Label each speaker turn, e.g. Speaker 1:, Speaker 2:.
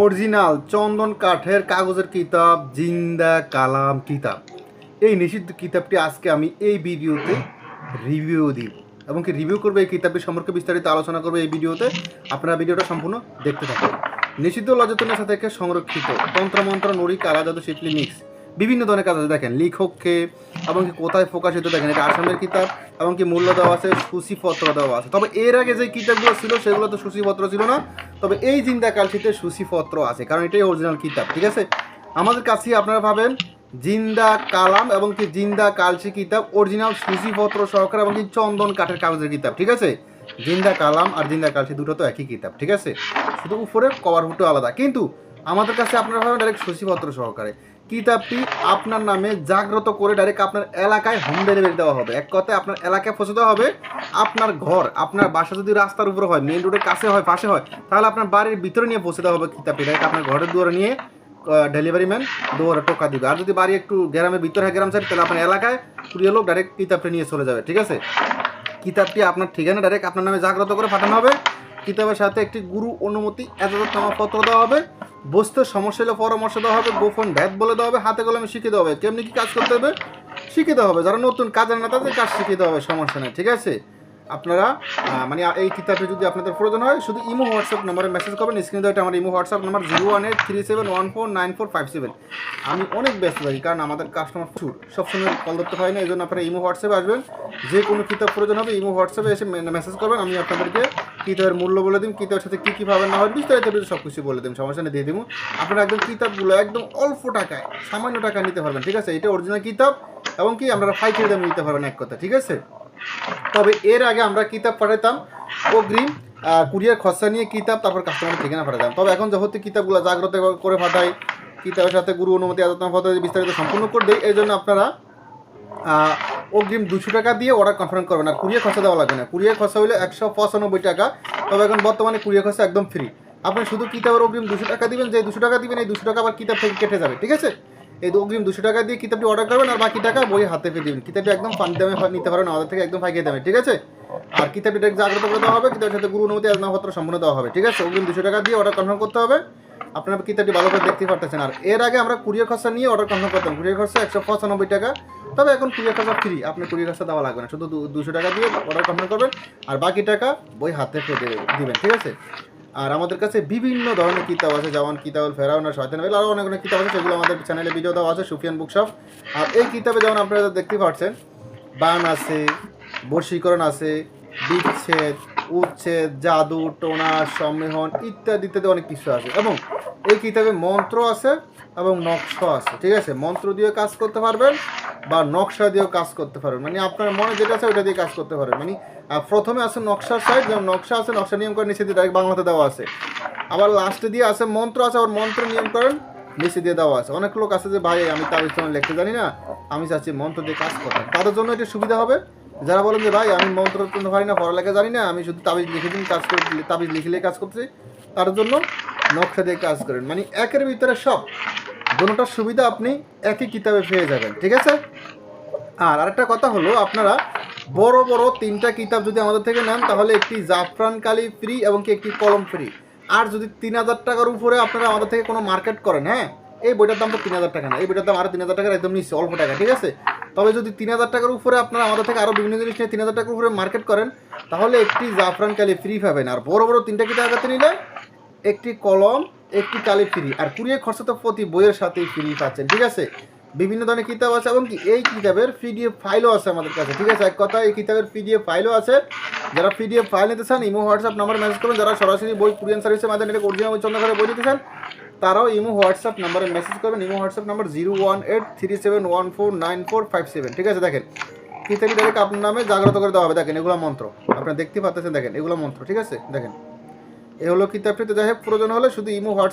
Speaker 1: Original চন্দন কাঠের কাগজের কিতাব জিন্দা কালাম কিতাব। এই নিষিদ্ধ কিতাবটি আজকে আমি এই ভিডিওতে রিভিউ দিব এবং কি রিভিউ করবে এই কিতাবটি সম্পর্কে বিস্তারিত আলোচনা করবে এই ভিডিওতে। আপনারা ভিডিওটা সম্পূর্ণ দেখতে থাকুন। নিষিদ্ধ লজ্জাতুন্নেসা থেকে সংরক্ষিত তন্ত্রমন্ত্র নড়ি কালা জাদু শিকলি মিক্স বিভিন্ন ধরনের কাজ আছে। দেখেন লেখককে এবং কি কোথায় প্রকাশিত, দেখেন এটা আসামের কিতাব এবং কি মূল্য দেওয়া আছে, সূচিপত্র দেওয়া আছে। তবে এর আগে যে কিতাবগুলো ছিল সেগুলো তো সূচিপত্র ছিল না, তবে এই জিন্দা কালশিতে সূচিপত্র আছে, কারণ এটাই অরিজিনাল কিতাব। ঠিক আছে, আমাদের কাছে আপনারা ভাবেন জিন্দা কালাম এবং কি জিন্দা কালসি কিতাব অরিজিনাল সূচিপত্র সহকারে এবং কি চন্দন কাঠের কাগজের কিতাব। ঠিক আছে, জিন্দা কালাম আর জিন্দা কালসি দুটো তো একই কিতাব। ঠিক আছে, শুধু উপরে কভার ফুটো আলাদা, কিন্তু আমাদের কাছে আপনারা ভাবেন ডাইরেক্ট সূচিপত্র সহকারে। কিতাবটি আপনার নামে জাগ্রত করে ডাইরেক্ট আপনার এলাকায় হোম ডেলিভারি দেওয়া হবে। এক কথায় আপনার এলাকায় পৌঁছে দেওয়া হবে। আপনার ঘর, আপনার বাসা যদি রাস্তার উপরে হয়, মেইন রোডের কাছে হয়, পাশে হয়, তাহলে আপনার বাড়ির ভিতরে নিয়ে পৌঁছে দেওয়া হবে কিতাবটি। ডাইরেক্ট আপনার ঘরের দুয়ারে নিয়ে ডেলিভারি ম্যান দুয়ারে টোকা দিবে। আর যদি বাড়ি একটু গ্রামের ভিতরে হয়, গ্রাম সাইড, তাহলে আপনার এলাকায় কুড়িয়ে লোক ডাইরেক্ট কিতাবটা নিয়ে চলে যাবে। ঠিক আছে, কিতাবটি আপনার ঠিকানা ডাইরেক্ট আপনার নামে জাগ্রত করে পাঠানো হবে। কিতাবের সাথে একটি গুরু অনুমতি এজাজতনামাপত্র দেওয়া হবে। বসতে সমস্যা হলে পরামর্শ দেওয়া হবে। গোপন ভেদ বলে দেওয়া হবে। হাতে কলমে শিখিয়ে দেওয়া হবে কেমনি কী কাজ করতে হবে, শিখিয়ে দেওয়া হবে। যারা নতুন কাজের না তাদের কাজ শিখিয়ে দেওয়া হবে, সমস্যা নেই। ঠিক আছে, আপনারা মানে এই কিতাবটি যদি আপনাদের প্রয়োজন হয় শুধু ইমো হোয়াটসঅ্যাপ নাম্বারে মেসেজ করবেন। স্ক্রিনে দেওয়া আমার ইমো হোয়াটসঅ্যাপ নাম্বার 01837149457। আমি অনেক ব্যস্ত থাকি, কারণ আমাদের কাস্টমার প্রচুর, সবসময় কল ধরতে হয় না, এই জন্য আপনারা ইমো হোয়াটসঅ্যাপে আসবেন। যে কোনো কিতাব প্রয়োজন হবে ইমো হোয়াটসঅ্যাপে এসে মেসেজ করবেন। আমি আপনাদেরকে কিতাবের মূল্য বলে দিন, কিতাবের সাথে কী কী পাবেন না হয় বিস্তারিত সব কিছু বলে দিন, সমস্যা নেই, দিয়ে দিব। আপনারা একদম কিতাবগুলো একদম অল্প টাকায়, সামান্য টাকা নিতে পারবেন। ঠিক আছে, এটা অরিজিনাল কিতাব এবং কি আপনারা পাইকারি দামে নিতে পারবেন এক কথা। ঠিক আছে, তবে এর আগে আমরা কিতাব পাঠাতাম অগ্রিম কুরিয়ার খরচা নিয়ে কিতাব, তারপর কাস্টমারের ঠিকানা পাঠাতাম। তবে এখন যেহেতু কিতাবগুলো জাগ্রত করে পাঠাই, কিতাবের সাথে গুরু অনুমতি এজাজতনামা বিস্তারিত সম্পূর্ণ করে দেয়, এই জন্য আপনারা অগ্রিম 200 টাকা দিয়ে অর্ডার কনফার্ম করবেন। আর কুরিয়ার খরচা দেওয়া লাগবে না। কুরিয়ার খরচা হলে 195 টাকা। তবে এখন বর্তমানে কুরিয়ার খরচা একদম ফ্রি। আপনি শুধু কিতাবের অগ্রিম 200 টাকা দিবেন, যে 200 টাকা দিবেন এই 200 টাকা আবার কিতাব থেকে কেটে যাবে। ঠিক আছে, এই অগ্রিম 200 টাকা দিয়ে কিতাবটি অর্ডার করবেন, আর বাকি টাকা বই হাতে পেয়ে দেবেন। কিতাবটি একদম ফানি দামে নিতে পারেন আমাদের থেকে, একদম ফাইকে দামে। ঠিক আছে, আর কিতাবটি জাগ্রত করে দেওয়া হবে। কিতাবের সাথে গুরু অনুমতি এজাজতনামাপত্র সম্পূর্ণ দেওয়া হবে। ঠিক আছে, অগ্রিম 200 টাকা দিয়ে অর্ডার কনফার্ম করতে হবে। আপনারা কিতাবটি ভালো করে দেখতে পারতেছেন। আর এর আগে আমরা কুরিয়ার খরচা নিয়ে অর্ডার কনফার্ম করতাম, কুরিয়ার খরচা 195 টাকা। তবে এখন কুরিয়ার খরচা ফ্রি, আপনি কুরিয়ার খরচা দেওয়া লাগবে না, শুধু 200 টাকা দিয়ে অর্ডার কনফার্ম করবেন, আর বাকি টাকা বই হাতে পেয়ে দিবেন। ঠিক আছে, আর আমাদের কাছে বিভিন্ন ধরনের কিতাব আছে, যেমন কিতাবুল ফেরাউন আর শয়তান বেল, আরও অনেক অনেক কিতাব আছে, সেগুলো আমাদের চ্যানেলে ভিডিও দেওয়া আছে, সুফিয়ান বুকশপ। আর এই কিতাবে যেমন আপনারা দেখতে পাচ্ছেন বান আছে, বশীকরণ আছে, বিচ্ছেদ, উচ্ছেদ, জাদু, টোনা, সম্মেলন ইত্যাদি ইত্যাদি অনেক কিছু আছে। এবং এই কিতাবে মন্ত্র আছে এবং নকশা আছে। ঠিক আছে, মন্ত্র দিয়ে কাজ করতে পারবেন বা নকশা দিয়েও কাজ করতে পারবেন, মানে আপনার মনে যেটা আছে ওইটা দিয়ে কাজ করতে পারবেন। মানে প্রথমে আছে নকশার সাইড, যেমন নকশা আছে, নকশা নিয়ম করে নিচে দিয়ে ডাইরেক্ট বাংলাতে দেওয়া আছে। আবার লাস্টে দিয়ে আছে মন্ত্র আছে, আবার মন্ত্র নিয়ম করেন নিচে দিয়ে দেওয়া আছে। অনেক লোক আছে যে ভাই আমি তাবিজ লিখতে জানি না, আমি চাচ্ছি মন্ত্র দিয়ে কাজ করতাম, তাদের জন্য এটা সুবিধা হবে। যারা বলেন যে ভাই আমি মন্ত্র করতে পারি না, পড়ালেখা জানি না, আমি শুধু তাবিজ লিখে দিন কাজ করে, তাবিজ লিখলে কাজ করতেছি, তার জন্য নকশা দিয়ে কাজ করেন। মানে একের ভিতরে সব, দুটোটার সুবিধা আপনি একই কিতাবে পেয়ে যাবেন। ঠিক আছে, আর আরেকটা কথা হলো, আপনারা বড় বড় 3টা কিতাব যদি আমাদের থেকে নেন তাহলে একটি জাফরান কালি ফ্রি এবং কি একটি কলম ফ্রি। আর যদি 3000 টাকার উপরে আপনারা আমাদের থেকে কোনো মার্কেট করেন, হ্যাঁ এই বইটার দাম তো 3000 টাকা না, এই বইটার দাম আরও 3000 টাকার একদম নিচ্ছে, অল্প টাকা। ঠিক আছে, তবে যদি 3000 টাকার উপরে আপনারা আমাদের থেকে আরও বিভিন্ন জিনিস নিয়ে 3000 টাকার উপরে মার্কেট করেন তাহলে একটি জাফরান কালি ফ্রি পাবেন। আর বড় বড় 3টা কিতাব হাতে নিলে একটি কলম, একটি কালি ফ্রি, আর কুরিয়ার খরচা তো প্রতি বইয়ের সাথেই ফ্রি পাচ্ছেন। ঠিক আছে, বিভিন্ন ধরনের কিতাব আছে এবং কি এই কিতাবের পিডিএফ ফাইলও আছে আমাদের কাছে। ঠিক আছে, এক কথা এই কিতাবের পিডিএফ ফাইলও আছে। যারা পিডিএফ ফাইল নিতে চান ইমো হোয়াটসঅ্যাপ নাম্বারে মেসেজ করবেন। যারা সরাসরি বই কুরিয়ার সার্ভিসের মাধ্যমে অরিজিনাল বই চন্দ্র করে বই নিতে চান তারাও ইমো হোয়াটসঅ্যাপ নাম্বারে মেসেজ করবেন। Imo WhatsApp number 01837149457। ঠিক আছে, দেখেন কিতাবটি ডাইরেক্ট আপনার নামে জাগ্রত করে দেওয়া হবে। দেখেন এগুলো মন্ত্র, আপনারা দেখতে পাচ্ছেন, দেখেন এগুলো মন্ত্র। ঠিক আছে, দেখেন এ হলো কিতাবটি। তো যাই হোক, প্রয়োজন হলে শুধু ইমো হোয়াটসঅ্যাপ